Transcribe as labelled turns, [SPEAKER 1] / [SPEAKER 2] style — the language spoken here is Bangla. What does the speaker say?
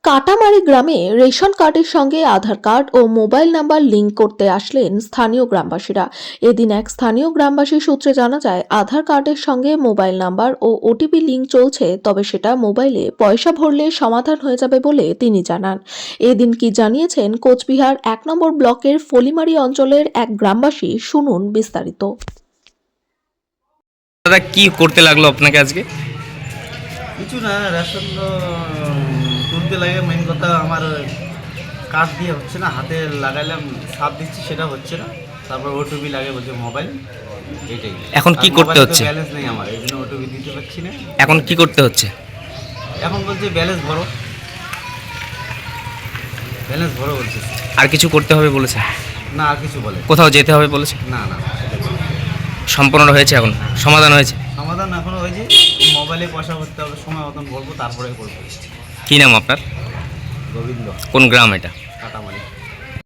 [SPEAKER 1] কাটামারি গ্রামে রেশন কার্ডের সঙ্গে আধার কার্ড ও মোবাইল নাম্বার লিংক করতে আসলেন স্থানীয় গ্রামবাসীরা। এদিন এক স্থানীয় গ্রামবাসী সূত্রে জানা যায়, আধার কার্ডের সঙ্গে মোবাইল নাম্বার ও ওটিপি লিংক চলছে, তবে সেটা মোবাইলে পয়সা ভরলে সমাধান হয়ে যাবে বলে তিনি জানান। এদিন কি জানিয়েছেন কোচবিহার ১ নম্বর ব্লকের ফলিমারি অঞ্চলের এক গ্রামবাসী, শুনুন বিস্তারিত।
[SPEAKER 2] দাদা, কি করতে লাগলো আপনাকে আজকে?
[SPEAKER 3] কিছু না, রেশন তুলতে লাগে। মেন কথা আমার কার্ড দিয়ে হচ্ছে না, হাতে লাগাইলাম সাপ দিচ্ছি, সেটা হচ্ছে না। তারপর ওটিপি লাগে বলছে মোবাইল, এটাই।
[SPEAKER 2] এখন কি করতে হচ্ছে?
[SPEAKER 3] ব্যালেন্স নেই আমার, এই জন্য ওটিপি দিতে পারছি না।
[SPEAKER 2] এখন কি করতে হচ্ছে?
[SPEAKER 3] এখন বলছে ব্যালেন্স ভরো, ব্যালেন্স ভরো বলছে।
[SPEAKER 2] আর কিছু করতে হবে বলেছে?
[SPEAKER 3] না, আর কিছু বলে
[SPEAKER 2] কোথাও যেতে হবে বলেছে?
[SPEAKER 3] না না, সেটা বলে না।
[SPEAKER 2] সম্পূর্ণ হয়েছে, এখন সমাধান হয়েছে?
[SPEAKER 3] সমাধান এখনো হয়েছে, মোবাইলে পয়সা করতে হবে, সময় মতন বলবো, তারপরে করবো।
[SPEAKER 2] কি নাম আপনার?
[SPEAKER 3] গোবিন্দ।
[SPEAKER 2] কোন গ্রাম এটা?